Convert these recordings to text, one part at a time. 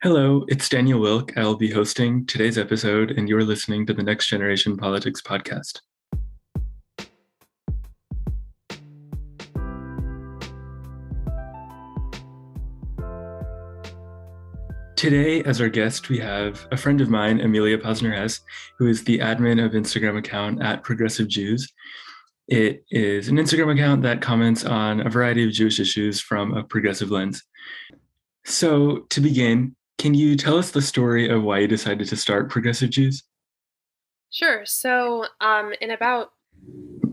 Hello, it's Daniel Wilk. I'll be hosting today's episode, and you're listening to the Next Generation Politics podcast. Today, as our guest, we have a friend of mine, Amelia Posner-Hess, who is the admin of Instagram account at ProgressiveJews. It is an Instagram account that comments on a variety of Jewish issues from a progressive lens. So, to begin, can you tell us the story of why you decided to start Progressive Jews? Sure. So in about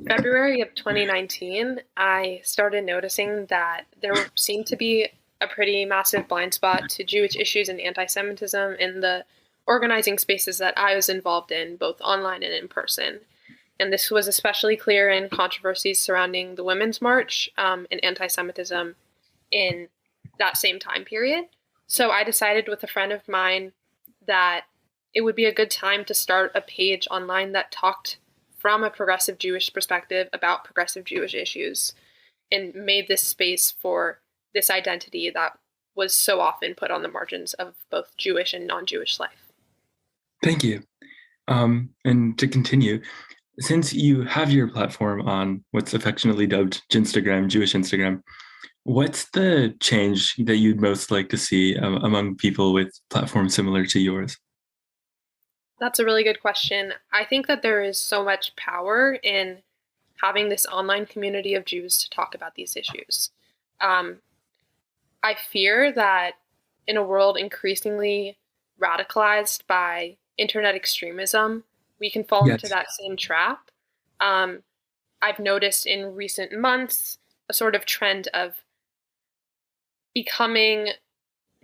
February of 2019, I started noticing that there seemed to be a pretty massive blind spot to Jewish issues and anti-Semitism in the organizing spaces that I was involved in, both online and in person. And this was especially clear in controversies surrounding the Women's March and anti-Semitism in that same time period. So I decided with a friend of mine that it would be a good time to start a page online that talked from a progressive Jewish perspective about progressive Jewish issues and made this space for this identity that was so often put on the margins of both Jewish and non-Jewish life. Thank you. And to continue, since you have your platform on what's affectionately dubbed Jinstagram, Jewish Instagram, what's the change that you'd most like to see among people with platforms similar to yours? That's a really good question. I think that there is so much power in having this online community of Jews to talk about these issues. I fear that in a world increasingly radicalized by internet extremism, we can fall into that same trap. I've noticed in recent months a sort of trend of becoming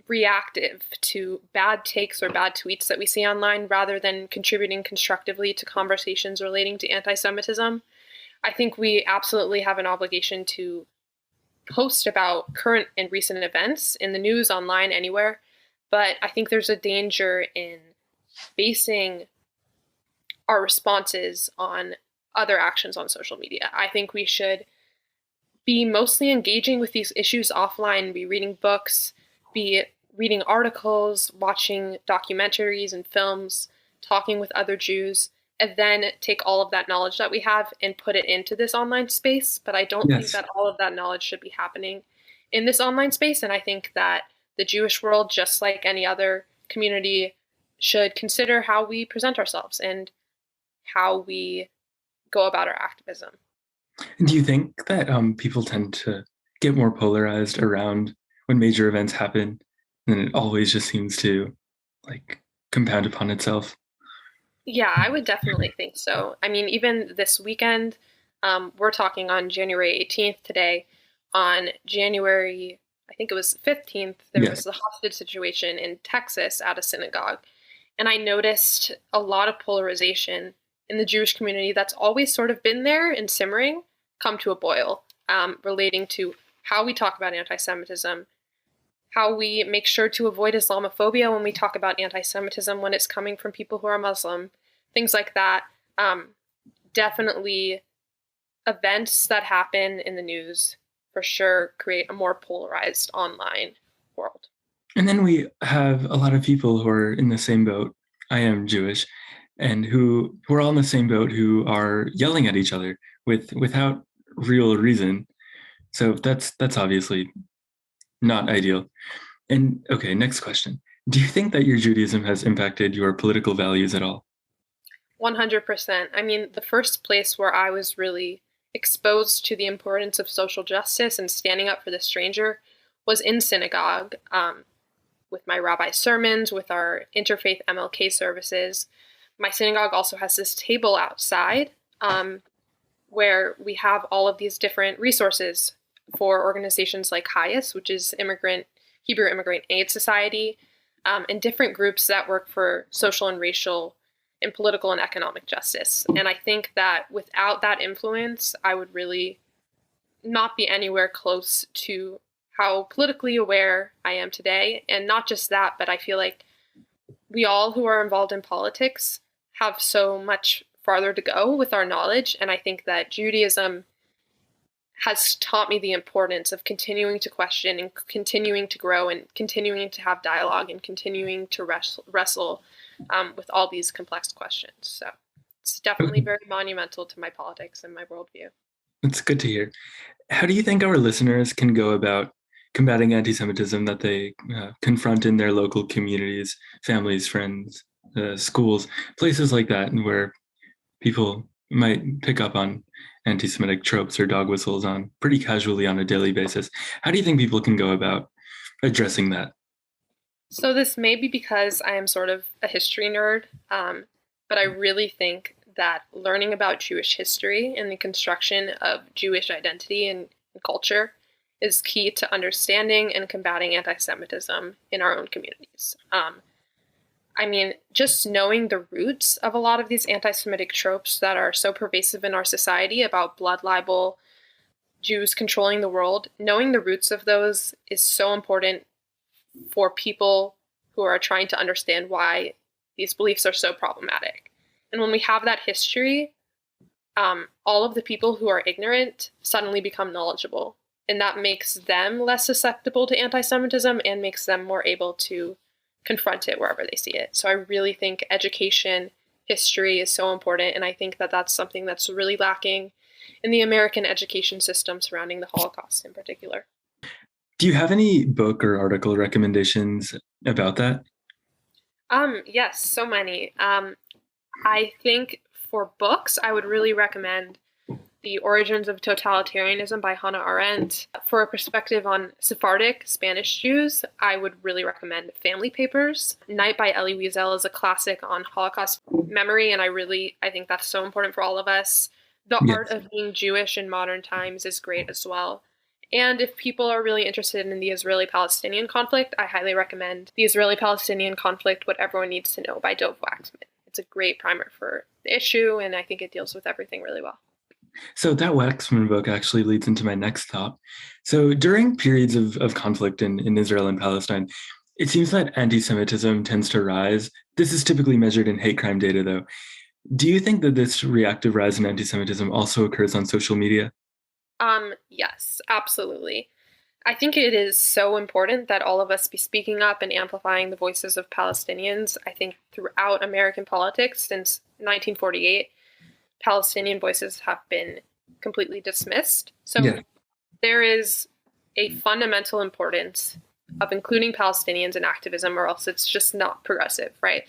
reactive to bad takes or bad tweets that we see online rather than contributing constructively to conversations relating to anti-Semitism. I think we absolutely have an obligation to post about current and recent events in the news, online, anywhere. But I think there's a danger in basing our responses on other actions on social media. I think we should be mostly engaging with these issues offline, be reading books, be reading articles, watching documentaries and films, talking with other Jews, and then take all of that knowledge that we have and put it into this online space. But I don't think that all of that knowledge should be happening in this online space. And I think that the Jewish world, just like any other community, should consider how we present ourselves and how we go about our activism. Do you think that people tend to get more polarized around when major events happen, and it always just seems to compound upon itself? Yeah, I would definitely think so. I mean, even this weekend, we're talking on January 18th today. On January, I think it was 15th, there was the hostage situation in Texas at a synagogue. And I noticed a lot of polarization in the Jewish community that's always sort of been there and simmering, come to a boil, relating to how we talk about anti-Semitism, how we make sure to avoid Islamophobia when we talk about anti-Semitism when it's coming from people who are Muslim, things like that. Definitely events that happen in the news for sure create a more polarized online world. And then we have a lot of people who are in the same boat. I am Jewish, and who are all in the same boat, who are yelling at each other without real reason. So that's obviously not ideal. And okay, next question. Do you think that your Judaism has impacted your political values at all? 100%. I mean, the first place where I was really exposed to the importance of social justice and standing up for the stranger was in synagogue, with my rabbi's sermons, with our interfaith MLK services. My synagogue also has this table outside where we have all of these different resources for organizations like HIAS, which is Hebrew Immigrant Aid Society, and different groups that work for social and racial and political and economic justice. And I think that without that influence, I would really not be anywhere close to how politically aware I am today. And not just that, but I feel like we all who are involved in politics have so much farther to go with our knowledge. And I think that Judaism has taught me the importance of continuing to question and continuing to grow and continuing to have dialogue and continuing to wrestle with all these complex questions. So it's definitely very monumental to my politics and my worldview. It's good to hear. How do you think our listeners can go about combating anti-Semitism that they confront in their local communities, families, friends, schools, places like that, and where people might pick up on anti-Semitic tropes or dog whistles on pretty casually on a daily basis? How do you think people can go about addressing that? So this may be because I am sort of a history nerd, but I really think that learning about Jewish history and the construction of Jewish identity and culture is key to understanding and combating anti-Semitism in our own communities. I mean, just knowing the roots of a lot of these anti-Semitic tropes that are so pervasive in our society about blood libel, Jews controlling the world, knowing the roots of those is so important for people who are trying to understand why these beliefs are so problematic. And when we have that history, all of the people who are ignorant suddenly become knowledgeable. And that makes them less susceptible to anti-Semitism and makes them more able to confront it wherever they see it. So I really think education, history is so important. And I think that that's something that's really lacking in the American education system surrounding the Holocaust in particular. Do you have any book or article recommendations about that? Yes, so many. I think for books, I would really recommend The Origins of Totalitarianism by Hannah Arendt. For a perspective on Sephardic Spanish Jews, I would really recommend Family Papers. Night by Elie Wiesel is a classic on Holocaust memory, and I think that's so important for all of us. The Yes. Art of Being Jewish in Modern Times is great as well. And if people are really interested in the Israeli-Palestinian conflict, I highly recommend The Israeli-Palestinian Conflict, What Everyone Needs to Know by Dov Waxman. It's a great primer for the issue, and I think it deals with everything really well. So that Waxman book actually leads into my next thought. So during periods of conflict in Israel and Palestine, it seems that anti-Semitism tends to rise. This is typically measured in hate crime data, though. Do you think that this reactive rise in anti-Semitism also occurs on social media? Yes, absolutely. I think it is so important that all of us be speaking up and amplifying the voices of Palestinians. I think throughout American politics since 1948, Palestinian voices have been completely dismissed. So Yeah. there is a fundamental importance of including Palestinians in activism, or else it's just not progressive, right?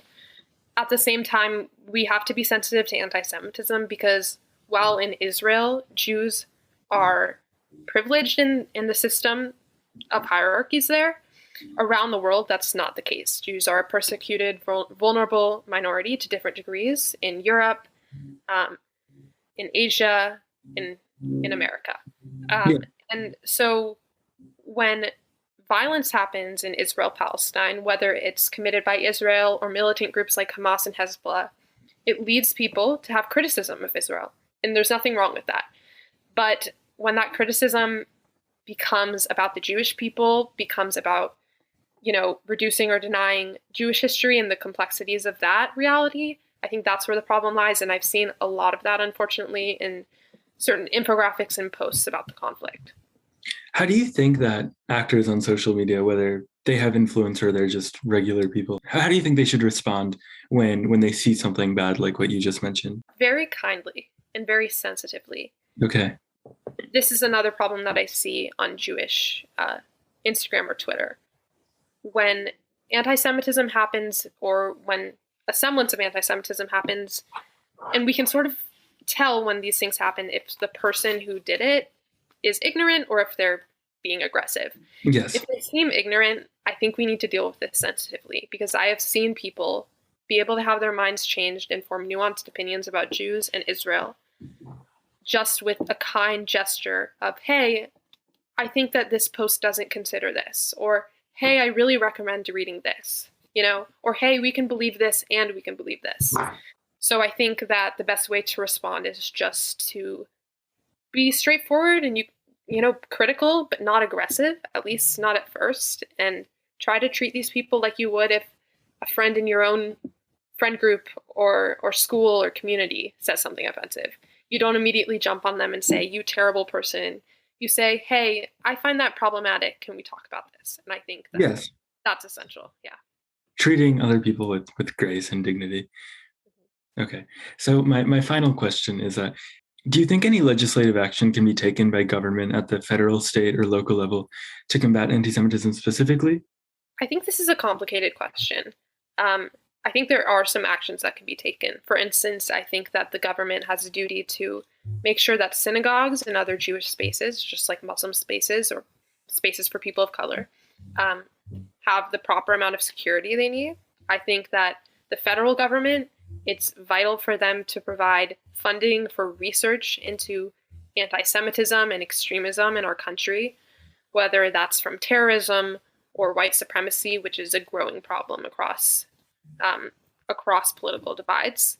At the same time, we have to be sensitive to anti-Semitism because while in Israel, Jews are privileged in the system of hierarchies there, around the world, that's not the case. Jews are a persecuted, vulnerable minority to different degrees in Europe, in Asia, in America. And so when violence happens in Israel-Palestine, whether it's committed by Israel or militant groups like Hamas and Hezbollah, it leads people to have criticism of Israel. And there's nothing wrong with that. But when that criticism becomes about the Jewish people, becomes about, reducing or denying Jewish history and the complexities of that reality, I think that's where the problem lies. And I've seen a lot of that, unfortunately, in certain infographics and posts about the conflict. How do you think that actors on social media, whether they have influence or they're just regular people, how do you think they should respond when they see something bad like what you just mentioned? Very kindly and very sensitively. Okay. This is another problem that I see on Jewish Instagram or Twitter. When anti-Semitism happens, or when a semblance of anti-Semitism happens, and we can sort of tell when these things happen if the person who did it is ignorant or if they're being aggressive. Yes. If they seem ignorant, I think we need to deal with this sensitively, because I have seen people be able to have their minds changed and form nuanced opinions about Jews and Israel just with a kind gesture of, hey, I think that this post doesn't consider this, or hey, I really recommend reading this, or hey, we can believe this and we can believe this. So I think that the best way to respond is just to be straightforward and critical, but not aggressive, at least not at first, and try to treat these people like you would if a friend in your own friend group or school or community says something offensive. You don't immediately jump on them and say, you terrible person, you say, hey, I find that problematic. Can we talk about this? And I think that Yes. that's essential. Yeah. Treating other people with grace and dignity. Okay. So my final question is, do you think any legislative action can be taken by government at the federal, state, or local level to combat anti-Semitism specifically? I think this is a complicated question. I think there are some actions that can be taken. For instance, I think that the government has a duty to make sure that synagogues and other Jewish spaces, just like Muslim spaces or spaces for people of color, have the proper amount of security they need. I think that the federal government, it's vital for them to provide funding for research into anti-Semitism and extremism in our country, whether that's from terrorism or white supremacy, which is a growing problem across political divides.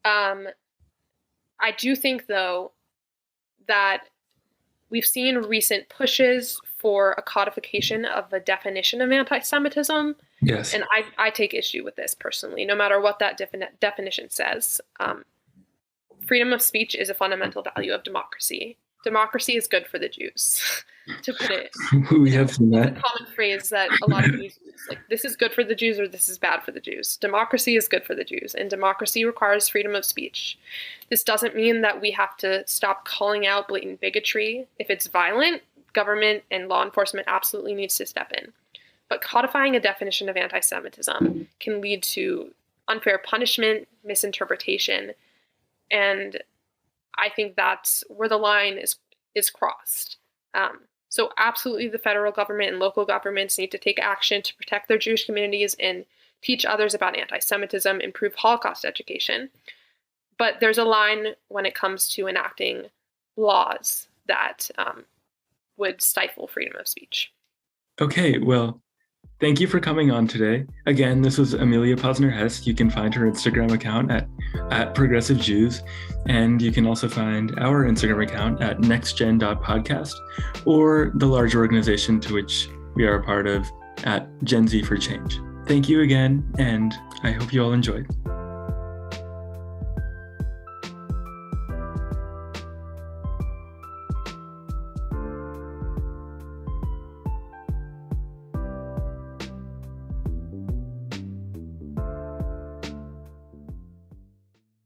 I do think, though, that we've seen recent pushes for a codification of a definition of anti-Semitism. Yes. And I take issue with this personally, no matter what that definition says. Freedom of speech is a fundamental value of democracy. Democracy is good for the Jews, to put it. We have seen that. It's a common phrase that a lot of Jews use, like, this is good for the Jews or this is bad for the Jews. Democracy is good for the Jews, and democracy requires freedom of speech. This doesn't mean that we have to stop calling out blatant bigotry. If it's violent, government and law enforcement absolutely needs to step in. But codifying a definition of anti-Semitism can lead to unfair punishment, misinterpretation, and I think that's where the line is crossed. So absolutely the federal government and local governments need to take action to protect their Jewish communities and teach others about anti-Semitism, improve Holocaust education. But there's a line when it comes to enacting laws that would stifle freedom of speech. Okay, well, thank you for coming on today. Again, this was Amelia Posner-Hess. You can find her Instagram account at ProgressiveJews, and you can also find our Instagram account at nextgen.podcast, or the large organization to which we are a part of at Gen Z for Change. Thank you again, and I hope you all enjoyed.